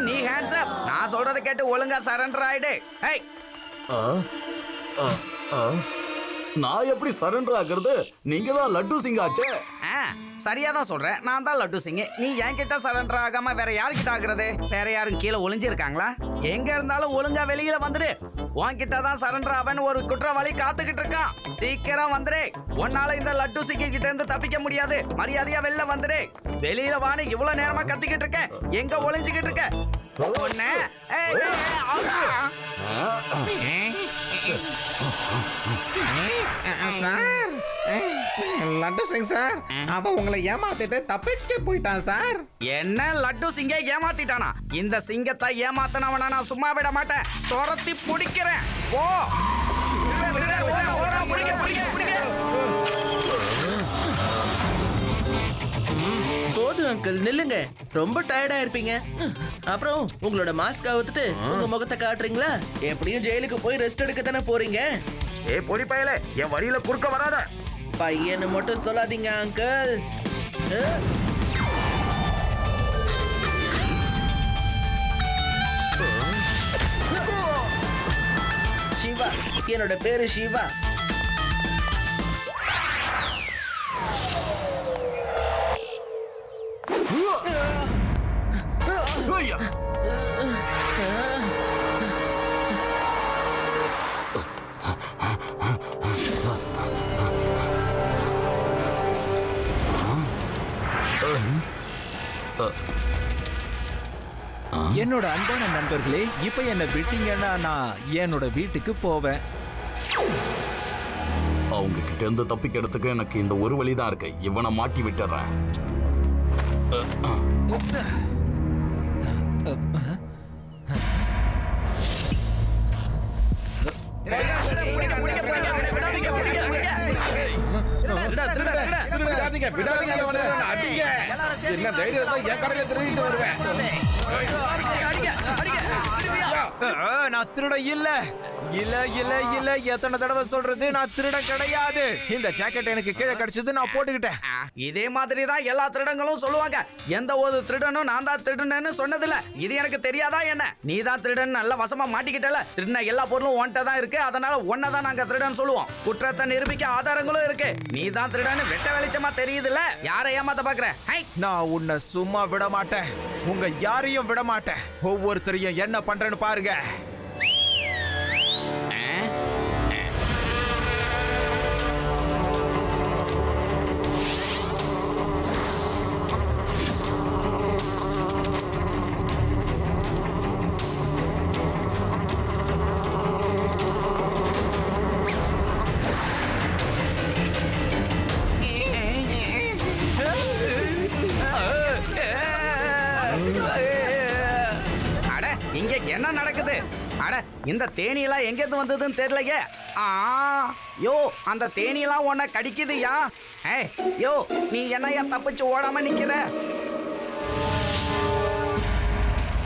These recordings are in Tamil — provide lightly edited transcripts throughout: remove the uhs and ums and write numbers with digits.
நீ ஹேண்ட்ஸ் அப். நான் சொல்றத கேட்டு ஒழுங்கா சரண்டர் ஆயிடு. நான் எப்படி சரண்டர் ஆகுறது? நீங்க தான் லட்டு சிங் ஆச்சே. சரியா தான் சொல்றேன். நான் தான் லட்டு சிங். நீ என்கிட்ட சரண்டர் ஆகாம வேற யார்கிட்ட ஆகுறது? வேற யாரும் கீழே ஒளிஞ்சிருக்காங்களா? எங்க இருந்தாலும் ஒழுங்கா வெளியில வந்துடு. உன்கிட்ட தான் சரண்டர் ஆவன்னு ஒரு குற்றவாளி காத்துக்கிட்டு இருக்கான். சீக்கிரம் வந்துடு. உன்னால இந்த லட்டு சிங் கிட்ட இருந்து தப்பிக்க முடியாது. மரியாதையா வெளில வந்துடு. வெளியில வான்னு இவ்வளவு நேரமா கத்திக்கிட்டு இருக்க. எங்க ஒளிஞ்சுக்கிட்டு இருக்க? லட்டு சிங் சார், அவன் உங்களை ஏமாத்திட்டு தப்பிச்சு போயிட்டான் சார். என்ன லட்டு சிங்க ஏமாத்திட்டானா? இந்த சிங்கத்தை ஏமாத்தினவனா நான் சும்மா விட மாட்டேன். துரத்தி பிடிக்கிறேன். போ. போதும் அங்கிள், நில்லுங்க. ரொம்ப டயர்டா இருப்பீங்க. அப்புறம் உங்களோட மாஸ்க் அவுத்துட்டு உங்க முகத்தை காட்டுறீங்களா? எப்படியும் ஜெயிலுக்கு போய் ரெஸ்ட் எடுக்க தானே போறீங்க. பொடி பயலே, என் வழியில குறுக்க வராத. பையன்னு மட்டும் சொல்லாதீங்க அங்கிள். சிவா, என்னோட பேரு சிவா. என்னோட அன்பான நண்பர்களே, இப்ப என்ன விட்டீங்கன்னா நான் என்னோட வீட்டுக்கு போவேன். அவங்க கிட்ட இருந்து தப்பிக்கிறதுக்கு எனக்கு இந்த ஒரு வழிதான் இருக்கு. இவனை மாட்டி விட்டுறேன். நான் திருட இல்ல இல்ல இல்ல இல்ல. எத்தனை தடவை சொல்றது? நான் திருட கிடையாது. இந்த ஜாக்கெட் எனக்கு கீழே கிடைச்சது, நான் போட்டுக்கிட்டேன். இதே மாதிரி தான் எல்லா திருடங்களும் சொல்லுவாங்க. எந்த ஒரு திருடனும் நான் தான் திருடன்னு சொன்னதில்ல. இது எனக்கு தெரியாதா என்ன? நீ தான் திருடன் நல்ல வசமா மாட்டிக்கிட்டல. திருடின எல்லா பொருளும் ஒன்ட்ட தான் இருக்கு. அதனால ஒன்னதான் நாங்க திருடன் சொல்லுவோம். குற்றத்தை நிரூபிக்க ஆதாரங்களும் இருக்கு. நீ தான் திருடன்னு வெட்ட வெளிச்சமா தெரியுதுல்ல. யாரை ஏமாத்த பாக்குற? நான் உன்னை சும்மா விட மாட்டேன். உங்க யாரையும் விட மாட்டேன். ஒவ்வொருத்தரையும் என்ன பண்றேன்னு பாருங்க. இங்க என்ன நடக்குது? அட, இந்த தேனியெல்லாம் எங்க இருந்து வந்ததுன்னு தெரியலையே. யோ, அந்த தேனியெல்லாம் உன்னை கடிக்குதுயா. யோ, நீ என்னையா தப்பிச்சு ஓடாம நிக்கிற?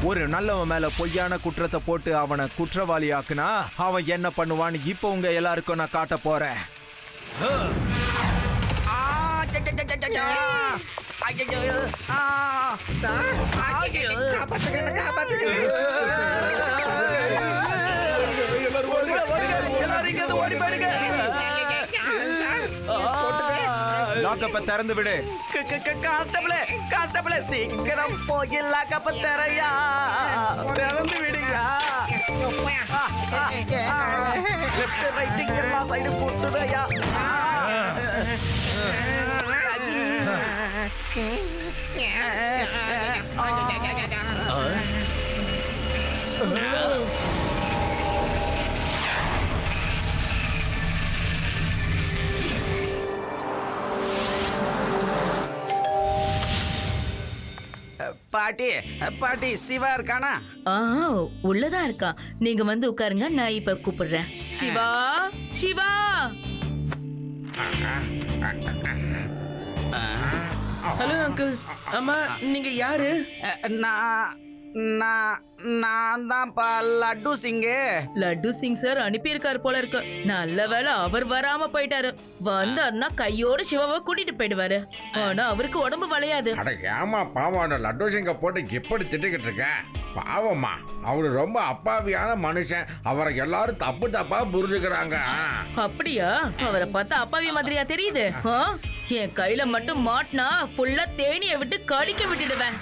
ஒரு நல்லவன் மேல பொய்யான குற்றத்தை போட்டு அவனை குற்றவாளி ஆக்குனா அவன் என்ன பண்ணுவான்னு இப்ப உங்க எல்லாருக்கும் நான் காட்ட போறேன். ஐயோ ஆ சார் காப்பாத்துங்க என்ன காப்பாத்துங்க எல்லாரும் இங்க இருந்து ஓடி போயிடுங்க. லாக்கப்ப திறந்து விடு. கான்ஸ்டபிள் சீக்கிரம் போய் லாக்கப்ப திறயா திறந்து விடுயா லெஃப்ட் ரைட் எல்லா சைடு போட்டுதையா பாட்டி பாட்டி சிவா இருக்கானா? உள்ளதான் இருக்கா. நீங்க வந்து உட்காருங்க, நான் இப்ப கூப்பிடுறேன். சிவா, சிவா. Hello uncle. அம்மா, நீங்க யாரு? நான் நான் நான் தான்ப்பா லட்டு சிங்கு. லட்டு சிங் சார் அனுப்பியிருக்காரு போல இருக்கு. நல்ல வேளை அவர் வராம போயிட்டாரு. வந்தாருன்னா கையோட சிவாவை கூட்டிட்டு போயிடுவாரு. ஆனா அவருக்கு உடம்பு வளையாது. அட ஏமா பாவம் அந்த லட்டு சிங்க போட்டு எப்படி திட்டுக்கிட்டு இருக்க? பாவம்மா, அவரு ரொம்ப அப்பாவியான மனுஷன். அவரை எல்லாரும் தப்பு தப்பா புரிஞ்சுக்கிறாங்க. அப்படியா? அவரை பார்த்தா அப்பாவி மாதிரியா தெரியுது? என் கையில மட்டும் மாட்டினா ஃபுல்லா தேனியை விட்டு கடிக்க விட்டுடுவேன்.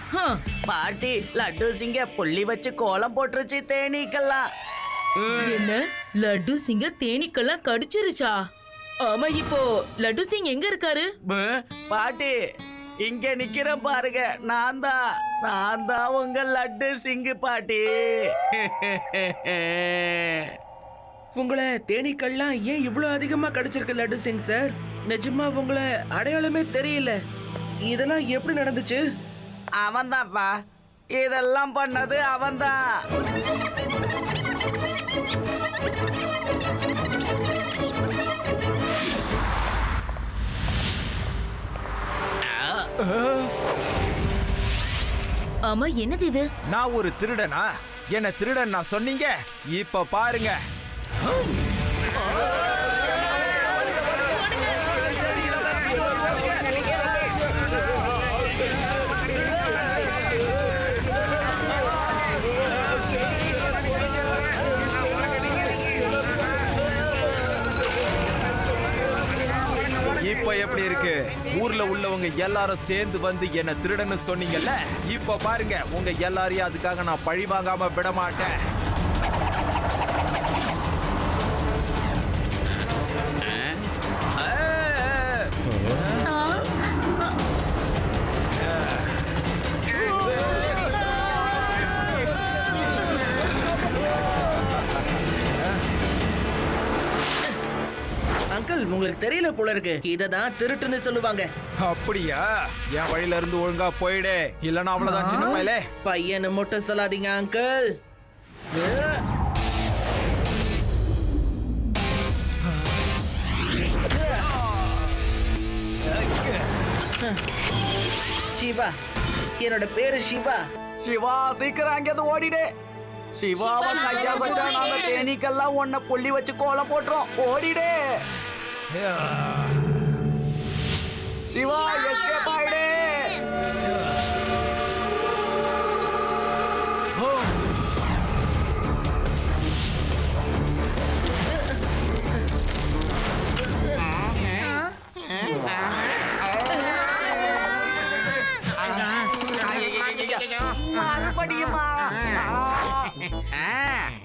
பாட்டி லட்டு சிங்க புள்ளி வச்சு கோலம் போட்டுருச்சு தேனீக்கெல்லாம். என்ன, லட்டு சிங்க தேனீக்கெல்லாம் கடிச்சிருச்சா? ஆமா, இப்போ லட்டு சிங் எங்க இருக்காரு? பாட்டி இங்க நிக்கிறேன் பாருங்க. நான் தான் உங்க லட்டு சிங்கு பாட்டி. உங்களை தேனீக்கள்லாம் ஏன் இவ்வளவு அதிகமா கடிச்சிருக்கு லட்டு சிங் சார்? நிஜமா உங்களை அடையாளமே தெரியல. இதெல்லாம் எப்படி நடந்துச்சு? அவன்தான்ப்பா, இதெல்லாம் பண்ணது அவன்தான். ஆமா, என்னது இது? நான் ஒரு திருடனா? என்ன திருடன் நான் சொன்னீங்க? இப்ப பாருங்க. இப்ப எப்படி இருக்கு? ஊர்ல உள்ளவங்க எல்லாரும் சேர்ந்து வந்து என்ன திருடன்னு சொன்னீங்கல்ல, இப்ப பாருங்க உங்க எல்லாரையும் அதுக்காக நான் பழி வாங்காம விட மாட்டேன். அங்கிள், உங்களுக்கு தெரியல போல இருக்கு. இததான் திருட்டுன்னு சொல்லுவாங்க. அப்படியா? என் வழியில இருந்து ஒழுங்கா போயிடு, இல்லன்னா அவ்வளவுதான் சின்ன பயலே. பையனை மட்டும் சொல்லாதீங்க அங்கிள். சிவா, என்னோட பேரு சிவா. சிவா சீக்கிரம் அங்கேருந்து ஓடிடு. சிவாவை கையா வச்சா நாங்க தேனீக்கெல்லாம் உன்னை புள்ளி வச்சு கோலம் போட்டுறோம். ஓடிடு சிவா, எஸ்கேப் ஆயிடு. மறுபடியுமா?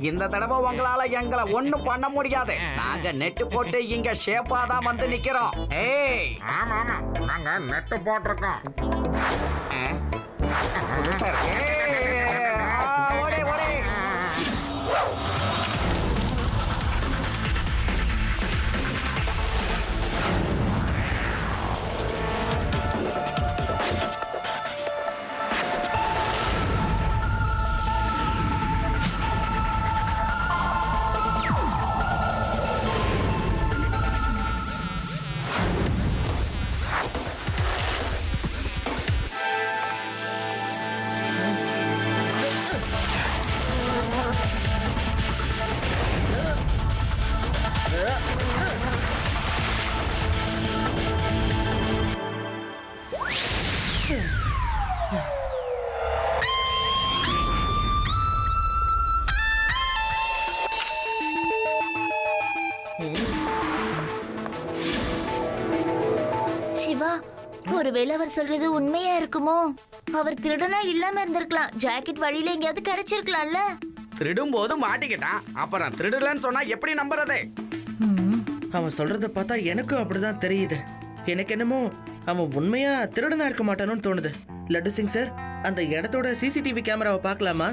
இந்த தடவை உங்களால எங்களை ஒண்ணும் பண்ண முடியாது. நாங்க நெட்டு போட்டு இங்க ஷேப்பா தான் வந்து நிக்கிறோம். ஏய், ஆமா ஆமா, நாங்க நெட்டு போட்டிருக்கோம். சரி. ஓடே ஓடே. ஒருவேளை அவர் சொல்றது உண்மையா இருக்குமோ? அவர் திருடனா இல்லாம இருந்திருக்கலாம். ஜாக்கெட் வழியில எங்கேயாவது கிடைச்சிருக்கலாம்ல. திருடும் போது மாட்டிக்கிட்டான், அப்புறம் திருடலன்னு சொன்னா எப்படி நம்புறது? அவன் சொல்றத பார்த்தா எனக்கும் அப்படிதான் தெரியுது. எனக்கு என்னமோ அவன் உண்மையா திருடனா இருக்க மாட்டானோன்னு தோணுது. லட்டு சிங் சார், அந்த இடத்தோட சிசிடிவி கேமராவை பார்க்கலாமா?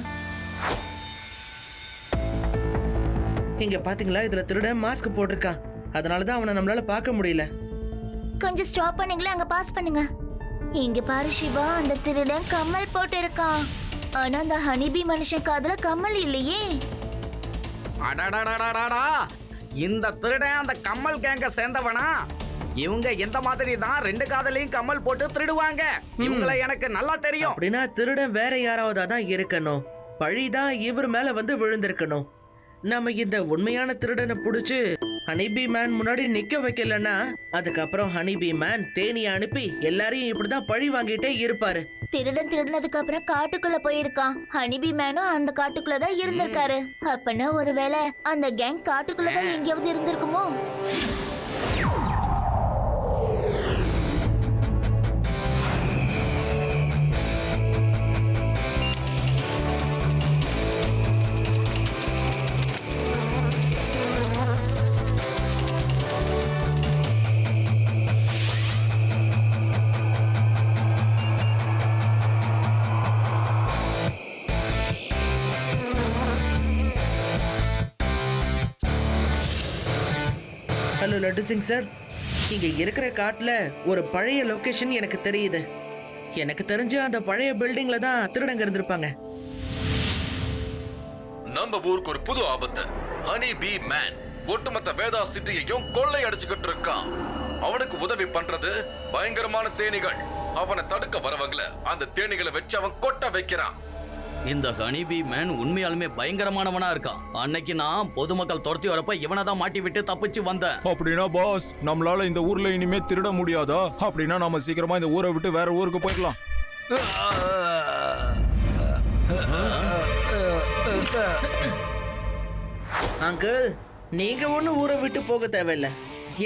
இங்க பாத்தீங்களா, இதுல திருடன் மாஸ்க் போட்டிருக்கான். அதனாலதான் அவனை நம்மளால பார்க்க முடியல. கொஞ்சம் ஸ்டாப் பண்ணீங்களா? அங்க பாஸ் பண்ணுங்க. இங்க பாரு சிவா, அந்த திருடன் கம்மல் போட்டு இருக்கான். ஆனா அந்த ஹனிபி மனுஷன் காதுல கம்மல் இல்லையே. அடடடடடடா, இந்த திருடன் அந்த கம்மல் கேங்க சேர்ந்தவனா? இவங்க எந்த மாதிரி தான் 2 காதலையும் கம்மல் போட்டு திருடுவாங்க. இவங்களை எனக்கு நல்லா தெரியும். அப்படின்னா திருடன் வேற யாராவதா தான் இருக்கணும். பழிதான் இவர் மேல வந்து விழுந்திருக்கணும். நம்ம இந்த உண்மையான திருடனை புடிச்சு ஹனிபி மேன் முன்னாடி நிக்க வைக்கலன்னா அதுக்கப்புறம் ஹனிபி மேன் தேனியை அனுப்பி எல்லாரையும் இப்படிதான் பழி வாங்கிட்டே இருப்பாரு. திருடன் திருடினதுக்கு அப்புறம் காட்டுக்குள்ள போயிருக்கான். ஹனிபி மேனும் அந்த காட்டுக்குள்ளதான் இருந்திருக்காரு. அப்பனா ஒருவேளை அந்த கேங் காட்டுக்குள்ளதான் எங்கேயாவது இருந்திருக்குமோ? ஹலோ லட்டு சிங் சார், இங்க இருக்கிற காட்டுல ஒரு பழைய லொகேஷன் எனக்கு தெரியுது. எனக்கு தெரிஞ்ச அந்த பழைய பில்டிங்ல தான் திருடங்க இருந்திருப்பாங்க. நம்ம ஊருக்கு ஒரு புது ஆபத்து. ஹனி பி மேன் ஒட்டுமொத்த வேதா சிட்டியையும் கொள்ளை அடிச்சுக்கிட்டு இருக்கான். அவனுக்கு உதவி பண்றது பயங்கரமான தேனீகள். அவனை தடுக்க வரவங்கள அந்த தேனீகளை வச்சு அவன் கொட்ட வைக்கிறான். இந்த ஹனிபி மேன் உண்மையாலுமே பயங்கரமானவனா இருக்கான். அன்னைக்கு நான் பொதுமக்கள் துரத்தி வரப்ப இவனை தான் மாட்டி விட்டு தப்பிச்சு வந்தேன். அப்படின்னா பாஸ், நம்மளால இந்த ஊர்ல இனிமே திருட முடியாதா? அப்படின்னா நம்ம சீக்கிரமா இந்த ஊரை விட்டு வேற ஊருக்கு போயிடலாம். அங்கிள், நீங்க ஒண்ணு ஊரை விட்டு போக தேவையில்ல.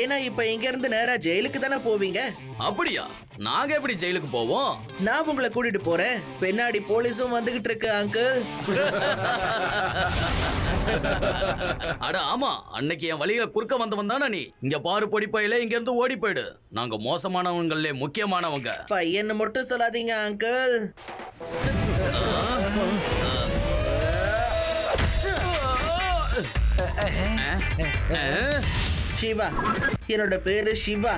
ஏன்னா இப்ப இங்க இருந்து நேரா ஜெயிலுக்கு தானே போவீங்க. அப்படியா? நாங்க எப்படி ஜெயிலுக்கு போவோம்? நான் உங்களை கூட்டிட்டு போறேன். பின்னாடி போலீஸும் வந்துகிட்டு இருக்கு அங்கிள். அட ஆமா, அன்னைக்கு என் வழியில குறுக்க வந்தவன் தானே நீ. இங்க பாரு பொடிப்பையில இங்க இருந்து ஓடி போயிடு. நாங்க மோசமானவங்களே முக்கியமானவங்க. பையன் மட்டும் சொல்லாதீங்க அங்கிள். சிவா, என்னோட பேரு சிவா.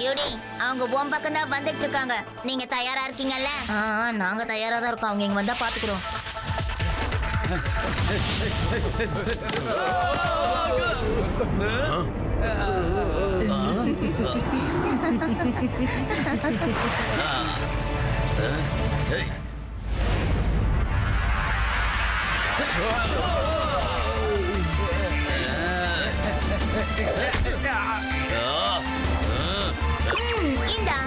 யூடி, அவங்க உன் பக்கம் தான் வந்துட்டு இருக்காங்க. நீங்க தயாரா இருக்கீங்கல்ல? நாங்க தயாரா தான் இருக்கோம். அவங்க இங்க வந்தா பாத்துக்கிறோம். இந்தா.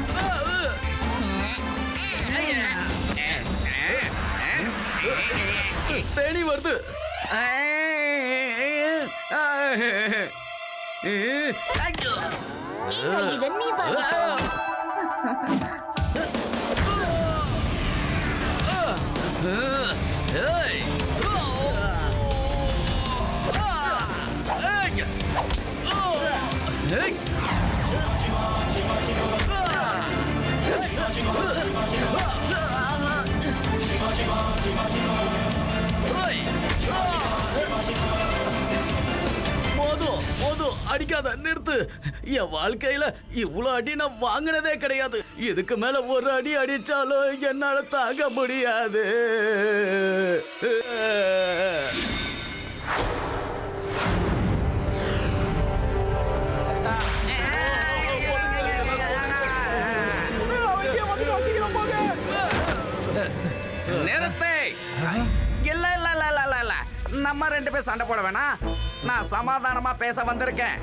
தேனி வருது. இங்க இத நீ வாங்கிக்கோ. மோது போதும் அடிக்காத நிறுத்து. என் வாழ்க்கையில இவ்வளவு அடி நான் வாங்கினதே கிடையாது. இதுக்கு மேல ஒரு அடி அடிச்சாலும் என்னால தாங்க முடியாது. நிறுத்தை. இல்ல இல்ல இல்ல இல்ல இல்ல இல்ல நம்ம ரெண்டு பேர் சண்டை போட வேணாம். நான் சமாதானமா பேச வந்திருக்கேன்.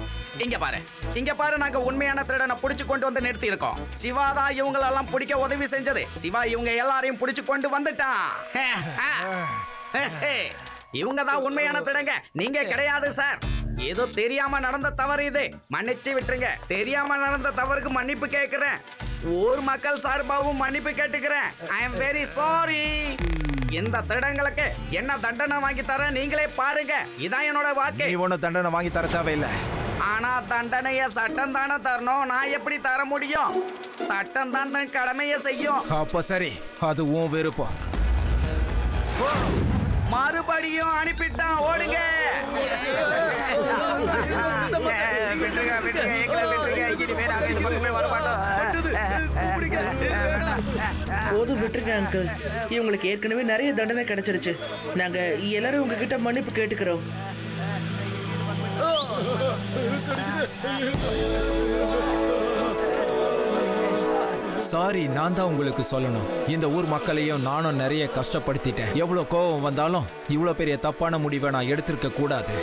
இங்க பாரு நாங்க உண்மையான திருடனை புடிச்சு கொண்டு வந்து நிறுத்தி இருக்கோம். சிவா தான் இவங்களெல்லாம் பிடிக்க உதவி செஞ்சது. சிவா இவங்க எல்லாரையும் புடிச்சு கொண்டு வந்துட்டான். இவங்க தான் உண்மையான திருடங்க, நீங்க கிடையாது சார். ஏதோ தெரியாம நடந்த தவறு இது, மன்னிச்சு விட்டுருங்க. தெரியாம நடந்த தவறுக்கு மன்னிப்பு கேட்கிறேன். ஊர் மக்கள் சார்பாகவும் மன்னிப்பு கேட்டுக்கிறேன். I am very sorry. இந்த திருடங்களுக்கு என்ன தண்டனை வாங்கி தர நீங்களே பாருங்க. இதான் என்னோட வாக்கு. நீ ஒன்னும் தண்டனை வாங்கி தர தேவையில்லை. ஆனா தண்டனைய சட்டம் தானே தரணும். நான் எப்படி தர முடியும்? சட்டம் தான் தன் கடமையை செய்யும். அப்போ சரி, அது உன் விருப்பம். மறுபடியும் அனுப்பிட்டான், ஓடுங்க. போதும் விட்டுருங்க அங்கிள். இவங்களுக்கு ஏற்கனவே நிறைய தண்டனை கிடைச்சிருச்சு. நாங்க எல்லாரும் உங்ககிட்ட மன்னிப்பு கேட்டுக்கிறோம். சாரி, நான் தான் உங்களுக்கு சொல்லணும். இந்த ஊர் மக்களையும் நானும் நிறைய கஷ்டப்படுத்திட்டேன். எவ்வளவு கோபம் வந்தாலும் இவ்வளவு பெரிய தப்பான முடிவை நான் எடுத்திருக்க கூடாது.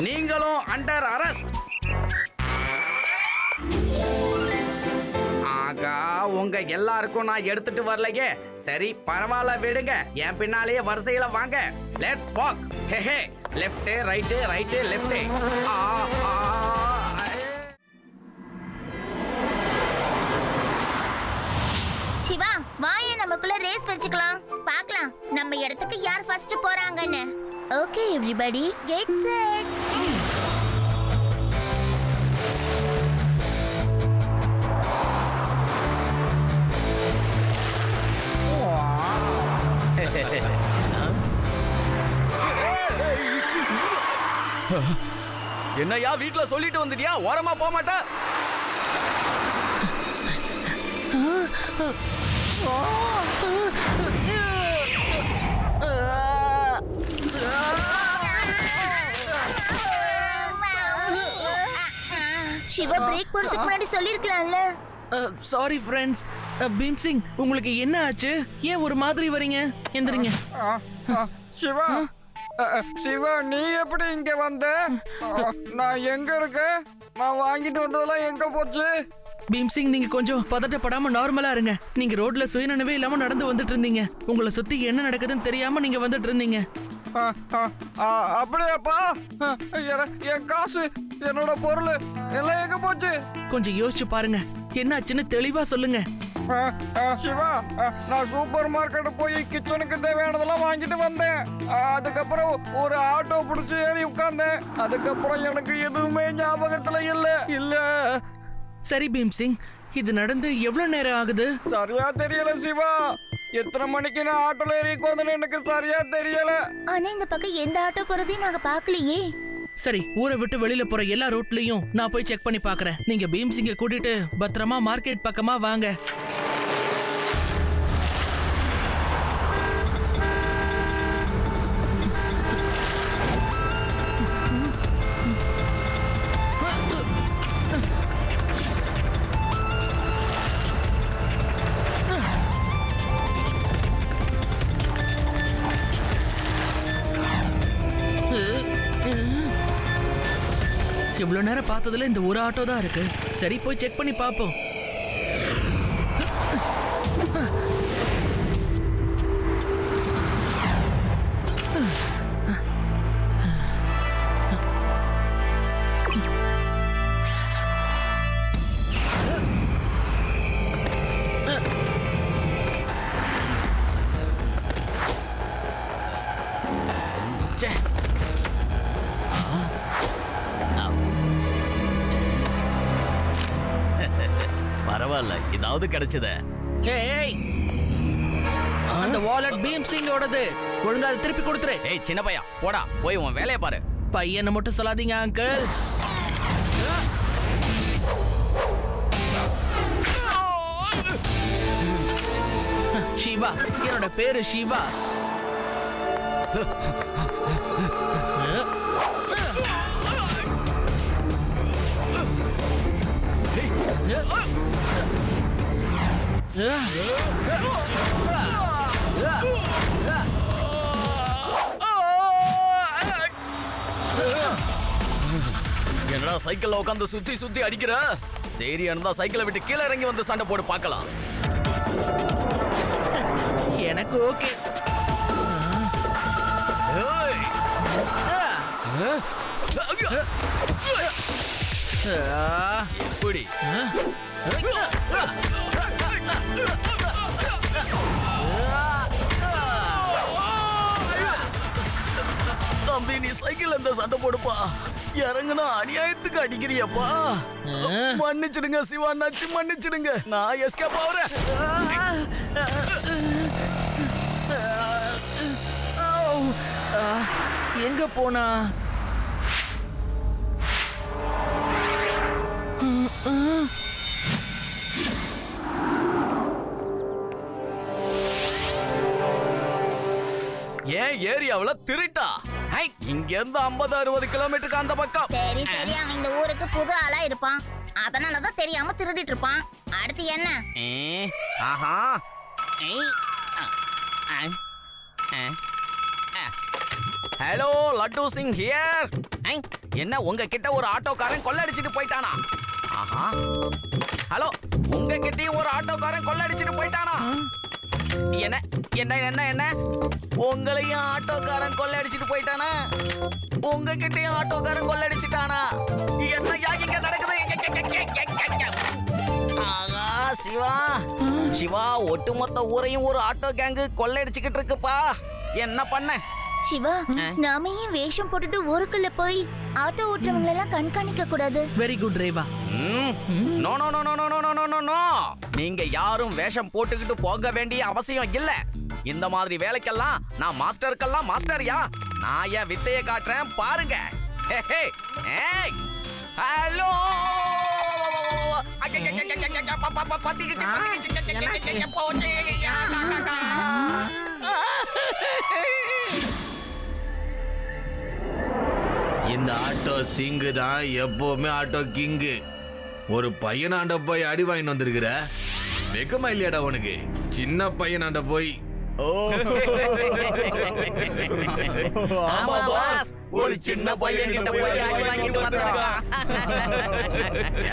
நீங்களும் அண்டர் அரெஸ்ட். ஆகா, உங்க எல்லாருக்கும் நான் எடுத்துட்டு வரலையே. சரி பரவாயில்ல, விடுங்க. என் பின்னாலேயே வரிசையில வாங்க. Let's walk. Hey hey, left right right left. Shiva, வாயே நமக்குள்ள ரேஸ் வச்சுக்கலாம். பார்க்கலாம் நம்ம இடத்துக்கு யார் ஃபர்ஸ்ட் போறாங்கன்னு. Okay everybody, get set. என்னையா வீட்டுல சொல்லிட்டு வந்துட்டியா? ஓரமா போக மாட்டா? சிவா, பிரேக் போடுறதுக்கு முன்னாடி சொல்லிருக்கலாம்ல. Sorry friends. பீம் சிங், உங்களுக்கு என்ன ஆச்சு? ஏன் ஒரு மாதிரி வரீங்க? எந்திரிங்க. சிவா, சிவா, நீ எப்படி இங்க வந்த? நான் எங்க இருக்கேன்? நான் வாங்கிட்டு வந்ததெல்லாம் எங்க போச்சு? பீம் சிங், நீங்க கொஞ்சம் பதட்டப்படாம நார்மலா இருங்க. நீங்க ரோட்ல சுயநினைவே இல்லாம நடந்து வந்துட்டு இருந்தீங்க. உங்களை சுத்தி என்ன நடக்குதுன்னு தெரியாம நீங்க வந்துட்டு இருந்தீங்க. அப்படியாப்பா? என் காசு, என்னோட பொருள் எல்லாம் எங்க போச்சு? கொஞ்சம் யோசிச்சு பாருங்க. என்னாச்சுன்னு தெளிவா சொல்லுங்க. சிவா, நான் சூப்பர் மார்க்கெட் போய் கிச்சனுக்கு தேவையானதெல்லாம் வாங்கிட்டு வந்தேன். அதுக்கப்புறம் ஒரு ஆட்டோ பிடிச்சி ஏறி உட்கார்ந்தேன். அதுக்கப்புறம் எனக்கு எதுவுமே ஞாபகத்துல இல்ல. சரி பீம் சிங், இது நடந்து எவ்வளவு நேரம் ஆகுது? சரியா தெரியல சிவா. எத்தனை மணிக்கு நான் ஆட்டோல ஏறி உட்கார்ந்தேன்னு எனக்கு சரியா தெரியல. ஆனா இந்த பக்கம் எந்த ஆட்டோ போறதையும் நாங்க பார்க்கலையே. சரி, ஊரை விட்டு வெளியில போற எல்லா ரோட்லயும் நான் போய் செக் பண்ணி பாக்குறேன். நீங்க பீம் சிங்க கூட்டிட்டு பத்திரமா மார்க்கெட் பக்கமா வாங்க. இவ்வளவு நேரம் பார்த்ததுல இந்த ஒரு ஆட்டோ தான் இருக்கு. சரி, போய் செக் பண்ணி பாப்போம். பரவாயில்ல, இதாவது கிடைச்சதே. ஏய், அந்த வாலெட் பீம் சிங்கோடது. ஒழுங்கா அதை திருப்பி கொடுத்துரு. ஏய் சின்ன பையா, போடா போய் உன் வேலையை பாரு. பையனை மட்டும் சொல்லாதீங்க அங்கிள். சிவா, என்னோட பேரு சிவா. என்னடா சைக்கிள்ல உட்காந்து சுத்தி சுத்தி அடிக்கிற? தைரியம் இருந்தா சைக்கிளை விட்டு கீழே இறங்கி வந்து சண்டை போட்டு பார்க்கலாம். எனக்கு ஓகே. எப்படி தம்பி, நீ சைக்கிள் இந்த சண்டை போடுப்பா. இறங்குனா அநியாயத்துக்கு அடிக்கிறியப்பா. மன்னிச்சிடுங்க சிவா அண்ணாச்சி, மன்னிச்சிடுங்க. நான் எஸ்கேப் ஆகுறேன். எங்க போனா? ஏன் ஏரியாவுல திருட்டா? இங்க இருந்து 50-60 கிலோமீட்டருக்கு அந்த பக்கம். சரி சரி, அவன் இந்த ஊருக்கு புது ஆளா இருப்பான், அதனாலதான் தெரியாம திருடிட்டு இருப்பான். அடுத்து என்ன? ஆஹா. Hello, Laddu Singh here. என்ன உங்ககிட்ட ஒரு ஆட்டோக்காரன் கொள்ளடிச்சிட்டு போயிட்டானா? ஆஹா. ஹலோ, உங்ககிட்டயும் ஒரு ஆட்டோக்காரன் கொள்ளடிச்சிட்டு போயிட்டானா? என்ன என்ன என்ன என்ன உங்களையும் ஆட்டோக்காரன் கொள்ளடிச்சிட்டு போயிட்டானா? உங்ககிட்டயும் ஆட்டோக்காரன் கொள்ளடிச்சிட்டானா? என்ன இங்க நடக்குது? ஆகா, சிவா சிவா, ஒட்டுமொத்த ஊரையும் ஒரு ஆட்டோ கேங்கு கொள்ளடிச்சுக்கிட்டு இருக்குப்பா. என்ன பண்ண? சிவா, நாம ஏன் வேஷம் போட்டுட்டு ஊருக்குள்ள போய் ஆட்டோ ஓட்டுறவங்க எல்லாம் கண்காணிக்க கூடாது? Very good Reva. No no no no no no no no no. நீங்க யாரும் வேஷம் போட்டுக்கிட்டு போக வேண்டிய அவசியம் இல்ல. இந்த மாதிரி வேலைக்கெல்லாம் நான் மாஸ்டருக்கெல்லாம் மாஸ்டர்யா. நான் என் வித்தையை காட்டுறேன் பாருங்க. ஹலோ, இந்த ஆட்டோ சிங்கு தான் எப்பவுமே ஆட்டோ கிங்கு. ஒரு பையனாண்ட போய் அடி வாங்கிட்டு வந்திருக்கிற. வெக்கமா இல்லையாடா உனக்கு? சின்ன பையனாண்ட போய். ஆமா பாஸ், ஒரு சின்ன பையன் கிட்ட போய் அடி வாங்கிட்டு வந்திருக்கான்.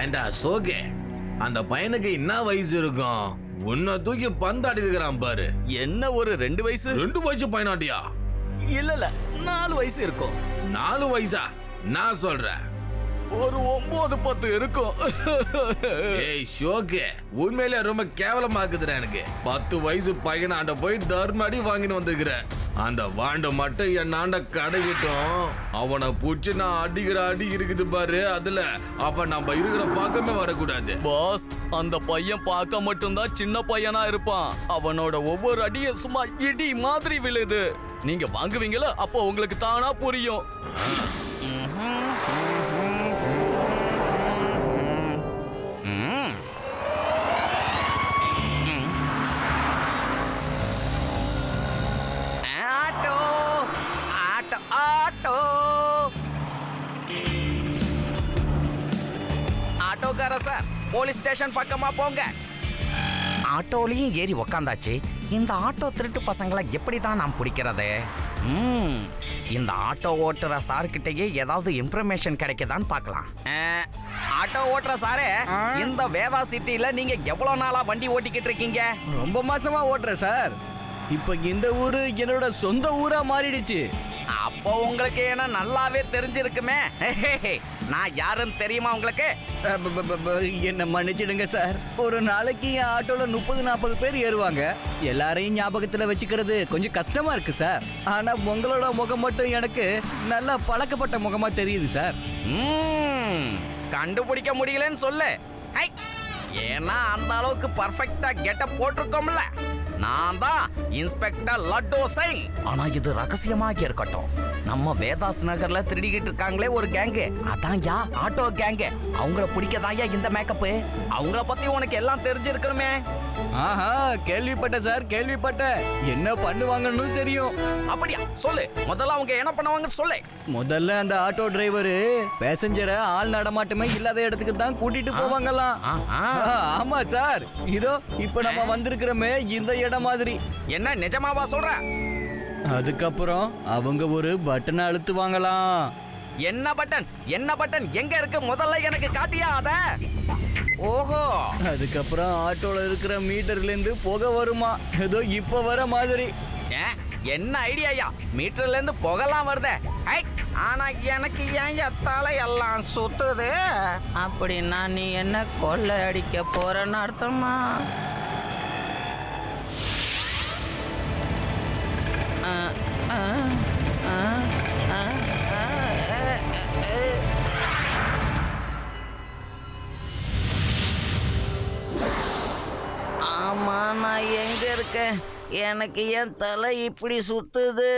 ஏண்டா சோகே, அந்த பையனுக்கு என்ன வயசு இருக்கும்? உன்னை தூக்கி பந்தாடி இருக்கிறான் பாரு. என்ன ஒரு 2 வயசு? 2 வயசு பையனாண்டியா? இல்ல 4 வயசு இருக்கும். 4 வயசா? நான் சொல்றேன் ஒரு 9-10 இருக்கும். ஏய் ஷோகே, உண்மையிலே ரொம்ப கேவலமாக்குதுடா எனக்கு. 10 வயசு பையனாண்ட போய் தர்மடி வாங்கிட்டு வந்துக்கிற. அந்த வாண்ட மட்டும் என் ஆண்ட கடைக்கிட்டோம். அவனை புடிச்சு நான் அடிக்கிற அடி இருக்குது பாரு. அதுல அவன் நம்ம இருக்கிற பக்கமே வரக்கூடாது. பாஸ், அந்த பையன் பார்க்க மட்டும்தான் சின்ன பையனா இருப்பான். அவனோட ஒவ்வொரு அடியும் சும்மா இடி மாதிரி விழுது. நீங்க வாங்குவீங்களா? அப்போ உங்களுக்கு தானா புரியும். ஆட்டோ ஆட்டோ ஆட்டோ ஆட்டோக்கார சார், போலீஸ் ஸ்டேஷன் பக்கமா போங்க. ஆட்டோலையும் ஏறி உக்காந்தாச்சு. இந்த ஆட்டோ திருட்டு பசங்களை எப்படி தான் நாம் பிடிக்கிறது? இந்த ஆட்டோ ஓட்டுற சார்கிட்டயே ஏதாவது இன்ஃபர்மேஷன் கிடைக்குதான்னு பார்க்கலாம். ஆட்டோ ஓட்டுற சாரே, இந்த வேதா சிட்டில நீங்க எவ்வளவு நாளா வண்டி ஓட்டிக்கிட்டு இருக்கீங்க? ரொம்ப மாசமா ஓட்டுறேன் சார். இப்ப இந்த ஊரு என்னோட சொந்த ஊரா மாறிடுச்சு. அப்போ உங்களுக்கு என்ன நல்லாவே தெரிஞ்சிருக்குமே. நான் யாருன்னு தெரியுமா உங்களுக்கு? என்ன மன்னிச்சிடுங்க சார். ஒரு நாளைக்கு என் ஆட்டோல 30-40 பேர் ஏறுவாங்க. எல்லாரையும் ஞாபகத்துல வச்சுக்கிறது கொஞ்சம் கஷ்டமா இருக்கு சார். ஆனா உங்களோட முகம் மட்டும் எனக்கு நல்லா பழக்கப்பட்ட முகமா தெரியுது சார். கண்டுபிடிக்க முடியலன்னு சொல்லு. ஏன்னா அந்த அளவுக்கு பர்ஃபெக்ட்டா கெட்டப் போட்டிருக்கோம்ல. நான் தான் இன்ஸ்பெக்டர் லட்டு சிங். ஆனா இது ரகசியமாக இருக்கட்டும். நம்ம வேதாஸ் நகர்ல திருடிக்கிட்டு இருக்காங்களே ஒரு கேங்கு, அதான் யா ஆட்டோ கேங்கு. அவங்கள பிடிக்கதாயா இந்த மேக்கப். அவங்கள பத்தி உனக்கு எல்லாம் தெரிஞ்சிருக்கணுமே. ஆஹா, கேள்விப்பட்டேன் சார், கேள்விப்பட்டேன். என்ன பண்ணுவாங்கன்னு தெரியும். அப்படியா? சொல்லு, முதல்ல அவங்க என்ன பண்ணுவாங்கன்னு சொல்லு. முதல்ல அந்த ஆட்டோ டிரைவரு பேசஞ்சரை ஆள் நடமாட்டமே இல்லாத இடத்துக்கு தான் கூட்டிட்டு போவாங்கலாம். ஆமா சார், இதோ இப்ப நம்ம வந்திருக்கிறோமே இந்த இடம் மாதிரி. என்ன நிஜமாவா சொல்ற? அதுக்கப்புறம் அவங்க ஒரு பட்டனை அழுத்துவாங்களாம். என்ன பட்டன்? என்ன பட்டன் எங்க இருக்கு? முதல்ல எனக்கு காட்டியா அத. ஓஹோ, அதுக்கப்புறம் ஆட்டோல இருக்கிற மீட்டர்ல இருந்து புகை வருமா, ஏதோ இப்ப வர மாதிரி. என்ன ஐடியாயா? மீட்டர்ல இருந்து புகலாம் வருதே. ஆனா எனக்கு ஏன் எத்தால எல்லாம் சுத்துது? அப்படின்னா நீ என்ன கொள்ளை அடிக்க போறன்னு அர்த்தமா? ஆமா, நான் எங்க இருக்கேன்? எனக்கு என் தலை இப்படி சுத்துது.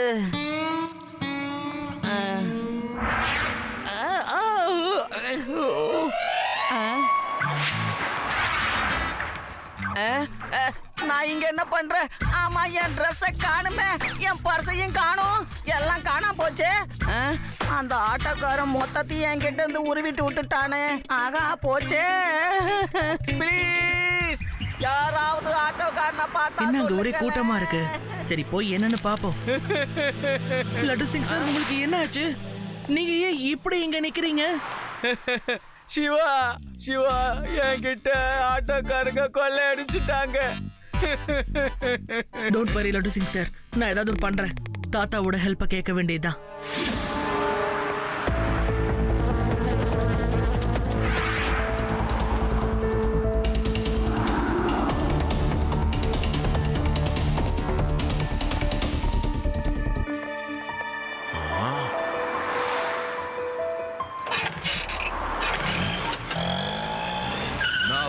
நான் இங்க என்ன பண்றேன்? ஆமா, என் ட்ரெஸ்ஸை காணுமே, என் பர்சையும் காணும், எல்லாம் காணாம போச்சு. அந்த ஆட்டோக்காரன் மொத்தத்தையும் என்கிட்ட இருந்து உருவிட்டு விட்டுட்டானே. ஆகா போச்சே. ப்ளீஸ் யாராவது ஆட்டோக்காரனை பார்த்தா என்ன அங்க ஒரே சொல்லுங்களேன். கூட்டமா இருக்கு. சரி போய் என்னன்னு பாப்போம். லட்டு சிங் சார், உங்களுக்கு என்ன ஆச்சு? நீங்க ஏன் இப்படி இங்க நிக்கிறீங்க? சிவா, சிவா, என்கிட்ட ஆட்டோக்காரங்க கொள்ளை அடிச்சுட்டாங்க. Don't worry laddu Singh sir, நான் ஏதாவது பண்றேன். தாத்தாவோட ஹெல்ப்பை கேட்க வேண்டியதுதான்.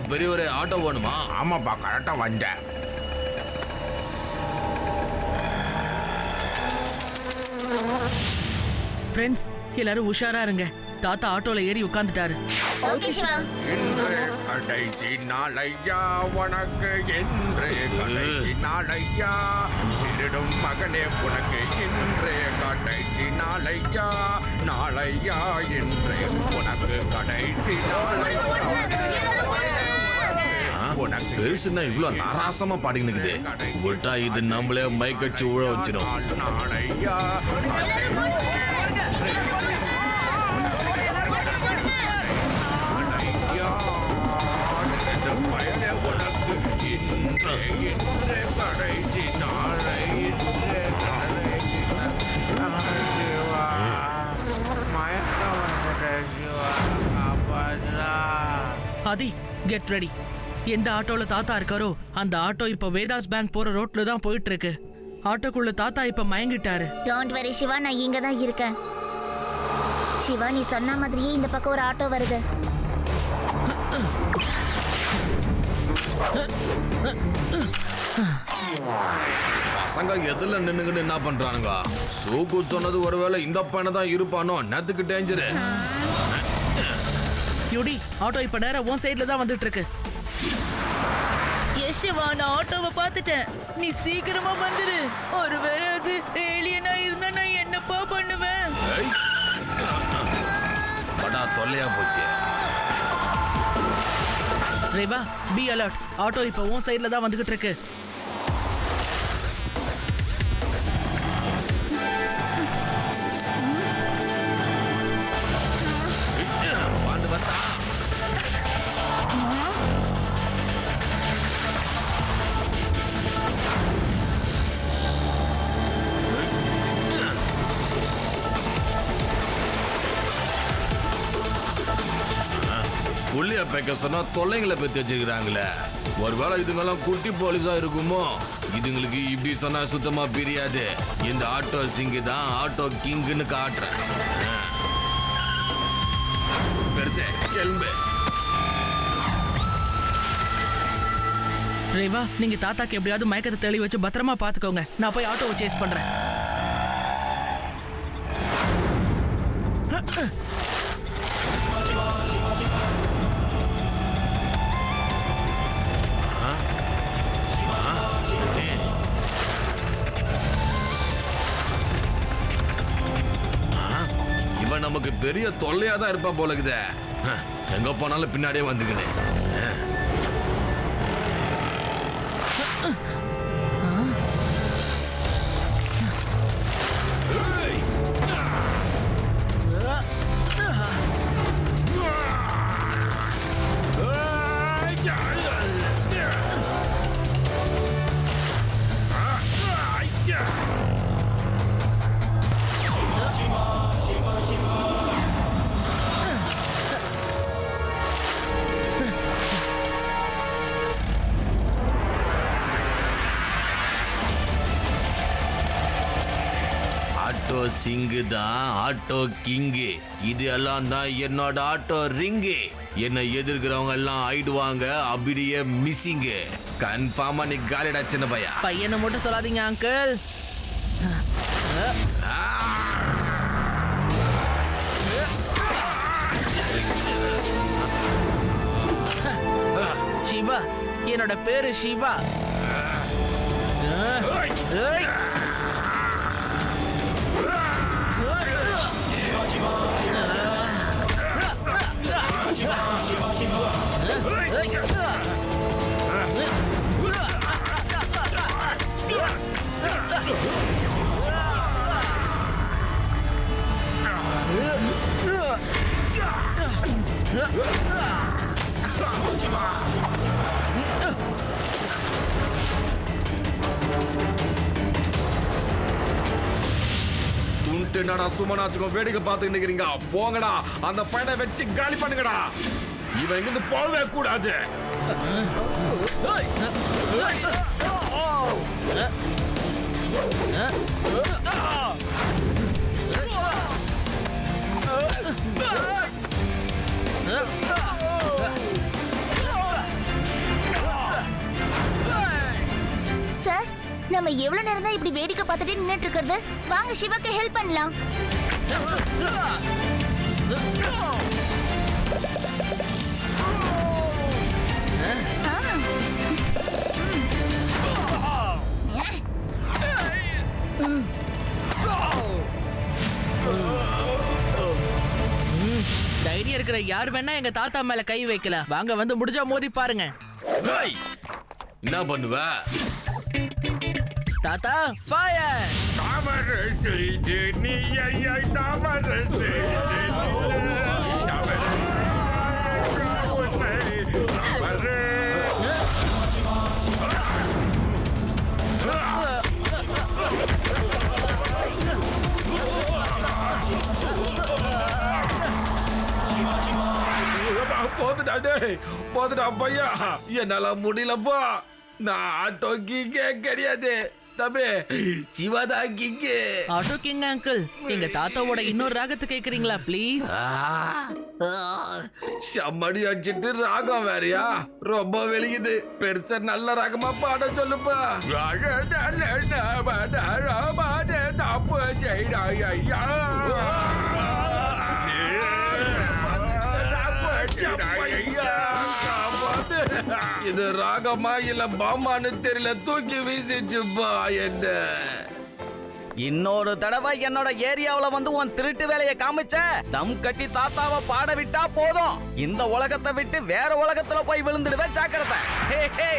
பெரியவரே ஆட்டோ வேணுமா? ஆமாப்பா, கரெக்டா வந்தேன். ஃப்ரெண்ட்ஸ், எல்லாரும் உஷாரா இருங்க. தாத்தா ஆட்டோல ஏறி உட்கார்ந்துட்டாரு. ஓகே சிவா. இன்று கடைசி நாளையா உனக்கு, என்று கடைசி நாளையா திருடும் மகனே உனக்கு, இன்று கடைசி நாளையா, நாளையா என்று உனக்கு கடைசி நாளையா. பெருசுன்னா இவ்வளவு நாராசமா பாடிக்கிட்டு விட்டா இது நம்மளே மைக்கச்சு ஊழ வச்சிடும். நாளையா ஆதி, கெட் ரெடி. எந்த ஆட்டோல தாத்தா இருக்காரோ அந்த ஆட்டோ இப்ப வேதாஸ் பேங்க் போற ரோட்ல தான் போயிட்டு இருக்கு. ஆட்டோக்குள்ள தாத்தா இப்ப மயங்கிட்டாரு. டோன்ட் வரி சிவா, நான் இங்க தான் இருக்கேன். சிவா, நீ சொன்ன மாதிரியே இந்த பக்கம் ஒரு ஆட்டோ வருது. பசங்க எதுல நின்னுகிட்டு என்ன பண்றானுங்க? சூக்கு சொன்னது ஒருவேளை இந்த பையனை தான் இருப்பானோ? நேத்துக்கு டேஞ்சரு. யூடி, ஆட்டோ இப்ப நேரா உன் சைடுல தான் வந்துட்டு இருக்கு. யஷ்வா, நான் ஆட்டோவை பார்த்துட்டேன். நீ சீக்கிரமா வந்துரு. ஒருவேளை அது ஏலியனா இருந்தா நான் என்னப்பா பண்ணுவேன்? படா தொல்லையா போச்சு. Rewa, be alert. ஆட்டோ இப்ப உன் சைடுல தான் வந்துகிட்டு இருக்கு. புள்ளிய பேக்க சொன்னா தொல்லைங்களை பத்தி வச்சிருக்கிறாங்களே. ஒருவேளை இதுங்கெல்லாம் குட்டி போலீஸா இருக்குமோ? இதுங்களுக்கு இப்படி சொன்னா சுத்தமா பிரியாது. இந்த ஆட்டோ சிங்கு தான் ஆட்டோ கிங்குன்னு காட்டுறேன். பெருசே கிளம்பு. ரேவா, நீங்க தாத்தாக்கு எப்படியாவது மயக்கத்தை தெளி வச்சு பத்திரமா பாத்துக்கோங்க. நான் போய் ஆட்டோவை சேஸ் பண்றேன். இவன் நமக்கு பெரிய தொல்லையா தான் இருப்பான் போல இருக்குதே. எங்க போனாலும் பின்னாடியே வந்துக்கினே. ஆட்டோ சிங்கு தான் ஆட்டோ கிங்கு. இது எல்லாம் தான் என்னோட ஆட்டோ ரிங்கு. என்னை எதிர்க்கிறவங்க எல்லாம் ஆயிடுவாங்க அப்படியே மிஸ்ஸிங்கு. கன்ஃபார்மா நீ காலிடா சின்ன பையா. பையனை மட்டும் சொல்லாதீங்க அங்கிள். சிவா, என்னோட பேரு சிவா. துண்டு என்னடா சுமனாச்சுக்கோ வேடிக்கை பார்த்து நிக்கிறீங்க. போங்கடா, அந்த பையனை வச்சு காலி பண்ணுங்கடா. இவன் இங்கிருந்து போகவே கூடாது. சார், நம்ம எவ்வளவு நேரம் தான் இப்படி வேடிக்கை பார்த்துட்டே நின்னுட்டு இருக்கிறது? வாங்க சிவாக்கு ஹெல்ப் பண்ணலாம். தைரியம் இருக்கிற யார் வேணா எங்க தாத்தா மேல கை வைக்கலாம். வாங்க வந்து முடிஞ்சா மோதி பாருங்க. ஏய், என்ன பண்ணுவ? தாத்தா, ஃபயர்! போதுடா பையா, என்னால முடியலப்பா. நான் ஆட்டோ கிங்கே கிடையாது தம்பி, சிவாதா கிங்கே. ஆட்டோ கிங் அங்கிள், எங்க தாத்தாவோட இன்னொரு ராகத்தை கேக்குறீங்களா ப்ளீஸ்? செம்மடி அடிச்சிட்டு ராகம் வேறையா? ரொம்ப வெளியுது. பெருசா நல்ல ராகமா பாட சொல்லுப்பா. தப்பு செய்யா. இது ராகமா இல்ல பாமான்னு தெரியல, தூக்கி வீசிச்சுப்பா என்ன. இன்னொரு தடவை என்னோட ஏரியாவுல வந்து உன் திருட்டு வேலையை காமிச்ச, தம் கட்டி தாத்தாவை பாட விட்டா போதும். இந்த உலகத்தை விட்டு வேற உலகத்துல போய் விழுந்துடுவே, ஜாக்கிரதை. ஹே, ஹே.